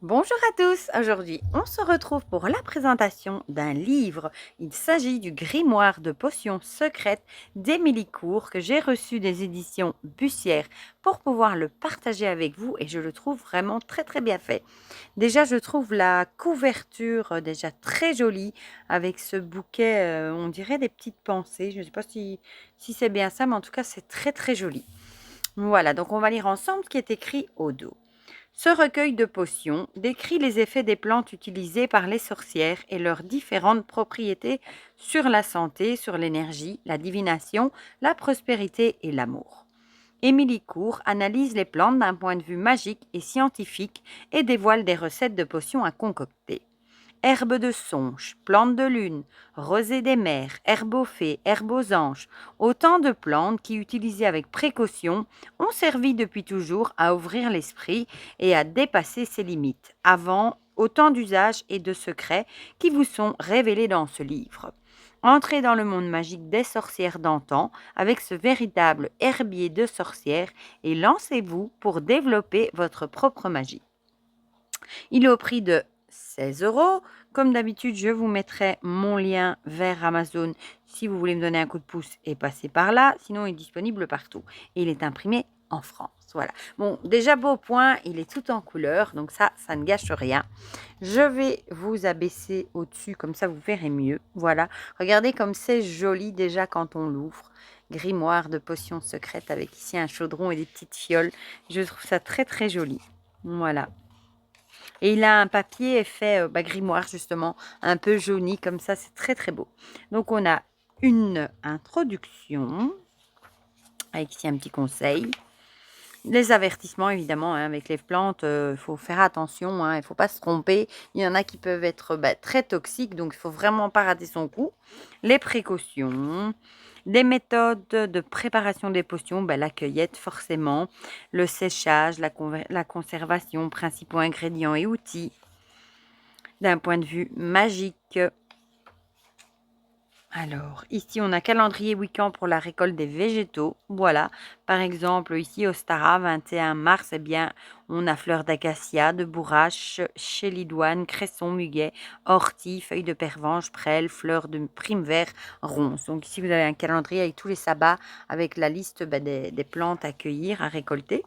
Bonjour à tous, aujourd'hui on se retrouve pour la présentation d'un livre. Il s'agit du grimoire de potions secrètes d'Émilie Court que j'ai reçu des éditions Bussière pour pouvoir le partager avec vous et je le trouve vraiment très bien fait. Déjà je trouve la couverture déjà très jolie avec ce bouquet, on dirait des petites pensées. Je ne sais pas si c'est bien ça mais en tout cas c'est très joli. Voilà, donc on va lire ensemble ce qui est écrit au dos. Ce recueil de potions décrit les effets des plantes utilisées par les sorcières et leurs différentes propriétés sur la santé, sur l'énergie, la divination, la prospérité et l'amour. Émilie Court analyse les plantes d'un point de vue magique et scientifique et dévoile des recettes de potions à concocter. Herbe de songe, plante de lune, rosée des mers, herbe aux fées, herbe aux anges, autant de plantes qui, utilisées avec précaution, ont servi depuis toujours à ouvrir l'esprit et à dépasser ses limites, avant autant d'usages et de secrets qui vous sont révélés dans ce livre. Entrez dans le monde magique des sorcières d'antan avec ce véritable herbier de sorcières et lancez-vous pour développer votre propre magie. Il est au prix de 16 €. Comme d'habitude, je vous mettrai mon lien vers Amazon si vous voulez me donner un coup de pouce et passer par là. Sinon, il est disponible partout. Et il est imprimé en France. Voilà. Bon, déjà beau point, il est tout en couleur. Donc ça ne gâche rien. Je vais vous abaisser au-dessus, comme ça vous verrez mieux. Voilà. Regardez comme c'est joli déjà quand on l'ouvre. Grimoire de potions secrètes avec ici un chaudron et des petites fioles. Je trouve ça très joli. Voilà. Et il a un papier effet grimoire justement, un peu jauni comme ça, c'est très beau. Donc on a une introduction, avec ici un petit conseil. Les avertissements évidemment, hein, avec les plantes, il faut faire attention, hein, il ne faut pas se tromper. Il y en a qui peuvent être très toxiques, donc il ne faut vraiment pas rater son coup. Les précautions, des méthodes de préparation des potions, la cueillette forcément, le séchage, la conservation, principaux ingrédients et outils. D'un point de vue magique. Alors, ici, on a calendrier week-end pour la récolte des végétaux. Voilà. Par exemple, ici, au Stara, 21 mars, eh bien, on a fleurs d'acacia, de bourrache, chélidoine, cresson, muguet, ortie, feuilles de pervenche, prêle, fleurs de prime vert, ronces. Donc ici, vous avez un calendrier avec tous les sabbats, avec la liste des plantes à cueillir, à récolter.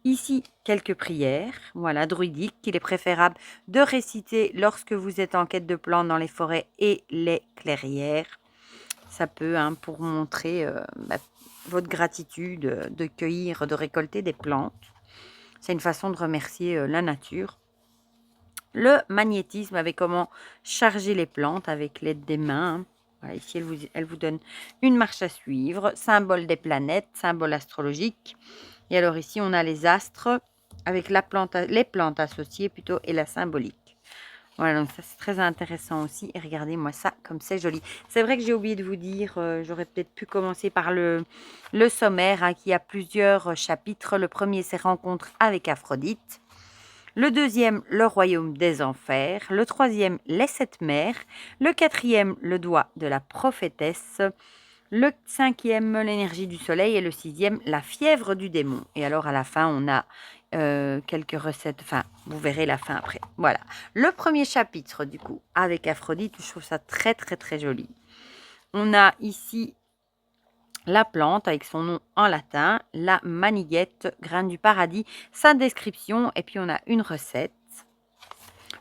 Ici, quelques prières, voilà, druidiques, qu'il est préférable de réciter lorsque vous êtes en quête de plantes dans les forêts et les clairières. Ça peut, hein, pour montrer votre gratitude de cueillir, de récolter des plantes. C'est une façon de remercier la nature. Le magnétisme avec comment charger les plantes avec l'aide des mains. Hein. Voilà, ici, elle vous donne une marche à suivre. Symbole des planètes, symbole astrologique. Et alors ici, on a les astres avec les plantes associées plutôt et la symbolique. Voilà, donc ça c'est très intéressant aussi. Et regardez-moi ça, comme c'est joli. C'est vrai que j'ai oublié de vous dire, j'aurais peut-être pu commencer par le sommaire, hein, qui a plusieurs chapitres. Le premier, c'est Rencontre avec Aphrodite. Le deuxième, le royaume des enfers. Le troisième, les 7 mers. Le quatrième, le doigt de la prophétesse. Le cinquième, l'énergie du soleil. Et le sixième, la fièvre du démon. Et alors, à la fin, on a quelques recettes. Enfin, vous verrez la fin après. Voilà. Le premier chapitre, du coup, avec Aphrodite, je trouve ça très joli. On a ici la plante avec son nom en latin, la maniguette, graine du paradis, sa description. Et puis, on a une recette.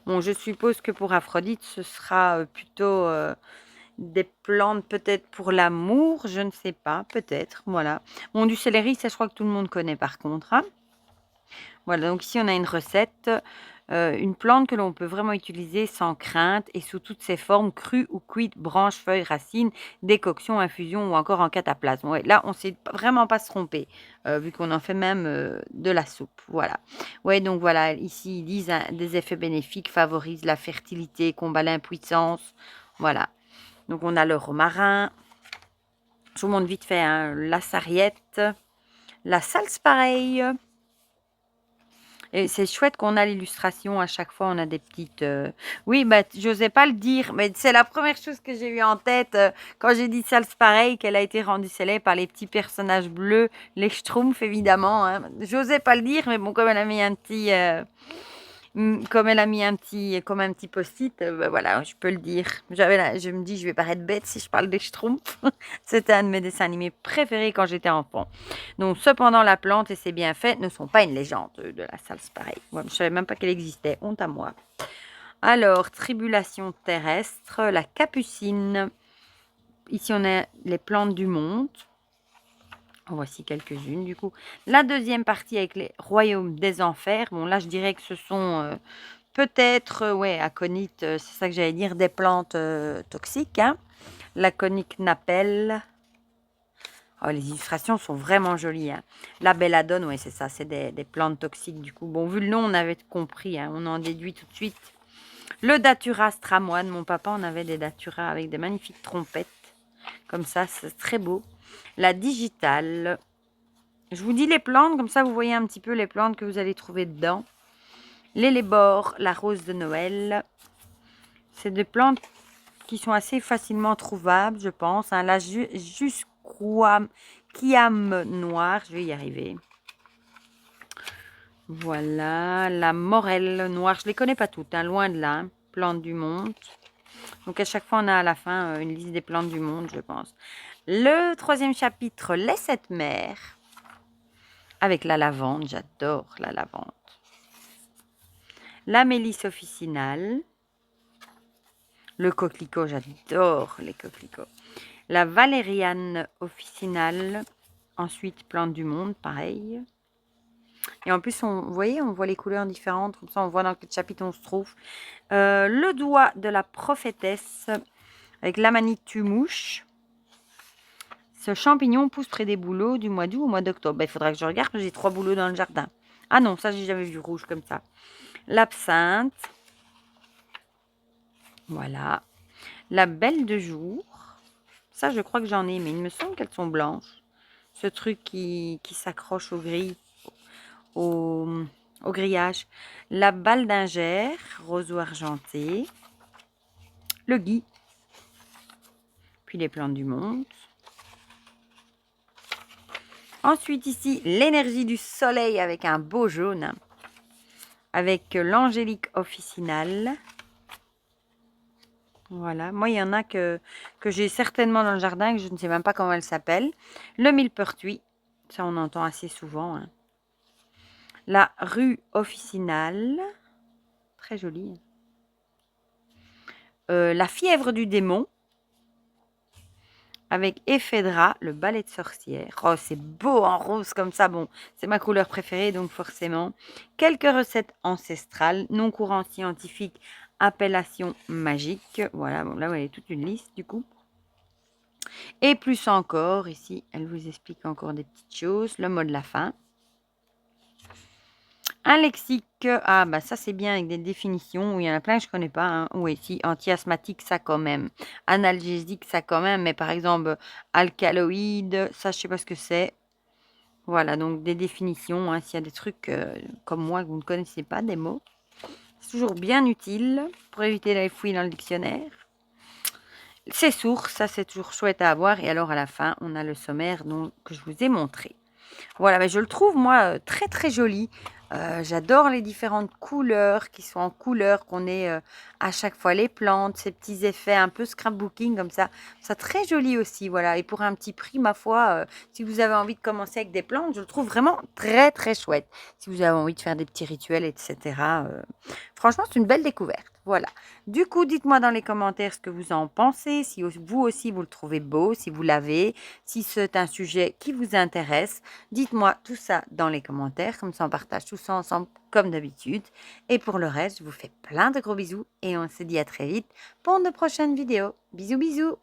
Bon, je suppose que pour Aphrodite, ce sera plutôt... des plantes peut-être pour l'amour, je ne sais pas, peut-être, voilà. Bon, du céleri, ça je crois que tout le monde connaît par contre. Hein. Voilà, donc ici on a une recette, une plante que l'on peut vraiment utiliser sans crainte et sous toutes ses formes, crues ou cuites, branches, feuilles, racines, décoction, infusion ou encore en cataplasme. Ouais, là, on ne sait vraiment pas se tromper, vu qu'on en fait même de la soupe. Voilà. Ouais, donc voilà, ici ils disent hein, des effets bénéfiques, favorisent la fertilité, combat l'impuissance. Voilà. Donc, on a le romarin. Je vous montre vite fait hein, la sarriette, la salse-pareille. Et c'est chouette qu'on a l'illustration. À chaque fois, on a des petites... Oui, j'osais pas le dire, mais c'est la première chose que j'ai eu en tête quand j'ai dit salse-pareille, qu'elle a été rendue célèbre par les petits personnages bleus, les schtroumpfs, évidemment. Hein. J'osais pas le dire, mais bon, comme elle a mis un petit... Comme elle a mis comme un petit post-it, bah, voilà, je peux le dire. Je me dis, je vais paraître bête si je parle des Schtroumpfs. C'était un de mes dessins animés préférés quand j'étais enfant. Donc, cependant, la plante et ses bienfaits ne sont pas une légende de la salle, c'est pareil. Ouais, je ne savais même pas qu'elle existait, honte à moi. Alors, tribulation terrestre, la capucine. Ici, on a les plantes du monde. Voici quelques-unes du coup. La deuxième partie avec les royaumes des enfers. Bon, là, je dirais que ce sont peut-être, ouais, aconites, c'est ça que j'allais dire, des plantes toxiques. Hein. L'aconique napelle. Oh, les illustrations sont vraiment jolies. Hein. La belladone, ouais, c'est ça, c'est des plantes toxiques du coup. Bon, vu le nom, on avait compris, hein, on en déduit tout de suite. Le datura stramoine, mon papa, on avait des daturas avec des magnifiques trompettes. Comme ça, c'est très beau. La digitale. Je vous dis les plantes, comme ça vous voyez un petit peu les plantes que vous allez trouver dedans. L'élébore, la rose de Noël. C'est des plantes qui sont assez facilement trouvables, je pense. Hein. La kiam noire, je vais y arriver. Voilà, la morelle noire, je ne les connais pas toutes, hein, loin de là. Hein. Plantes du monde. Donc à chaque fois, on a à la fin une liste des plantes du monde, je pense. Le troisième chapitre, les sept mers. Avec la lavande, j'adore la lavande. La mélisse officinale. Le coquelicot, j'adore les coquelicots. La valériane officinale. Ensuite, plante du monde, pareil. Et en plus, vous voyez, on voit les couleurs différentes. Comme ça, on voit dans quel chapitre on se trouve. Le doigt de la prophétesse avec l'amanite mouche. Ce champignon pousse près des bouleaux du mois d'août au mois d'octobre. Ben, il faudra que je regarde, j'ai 3 bouleaux dans le jardin. Ah non, ça, j'ai jamais vu rouge comme ça. L'absinthe. Voilà. La belle de jour. Ça, je crois que j'en ai, mais il me semble qu'elles sont blanches. Ce truc qui s'accroche aux grilles, au grillage. La baldingère, roseau argenté. Le gui. Puis les plantes du monde. Ensuite, ici, l'énergie du soleil avec un beau jaune. Avec l'angélique officinale. Voilà. Moi, il y en a que j'ai certainement dans le jardin, que je ne sais même pas comment elle s'appelle. Le millepertuis. Ça, on entend assez souvent. Hein. La rue officinale. Très jolie. La fièvre du démon. Avec Ephèdra, le balai de sorcière. Oh, c'est beau en rose comme ça. Bon, c'est ma couleur préférée, donc forcément. Quelques recettes ancestrales, non courant scientifique, appellation magique. Voilà, bon, là, vous avez toute une liste du coup. Et plus encore, ici, elle vous explique encore des petites choses. Le mot de la fin. Un lexique, ah bah ça c'est bien avec des définitions, il y en a plein que je connais pas. Hein. Oui, si, anti-asthmatique, ça quand même. Analgésique, ça quand même, mais par exemple, alcaloïde, ça je sais pas ce que c'est. Voilà, donc des définitions, hein, s'il y a des trucs comme moi que vous ne connaissez pas, des mots. C'est toujours bien utile pour éviter les fouilles dans le dictionnaire. Ces sources, ça c'est toujours chouette à avoir. Et alors à la fin, on a le sommaire que je vous ai montré. Voilà, mais je le trouve, moi, très, très joli. J'adore les différentes couleurs qui sont en couleur, qu'on ait à chaque fois les plantes, ces petits effets un peu scrapbooking comme ça. Ça très joli aussi, voilà. Et pour un petit prix, ma foi, si vous avez envie de commencer avec des plantes, je le trouve vraiment très, très chouette. Si vous avez envie de faire des petits rituels, etc. Franchement, c'est une belle découverte. Voilà. Du coup, dites-moi dans les commentaires ce que vous en pensez, si vous aussi vous le trouvez beau, si vous l'avez, si c'est un sujet qui vous intéresse. Dites-moi tout ça dans les commentaires, comme ça on partage tout ça ensemble comme d'habitude. Et pour le reste, je vous fais plein de gros bisous et on se dit à très vite pour de prochaines vidéos. Bisous bisous.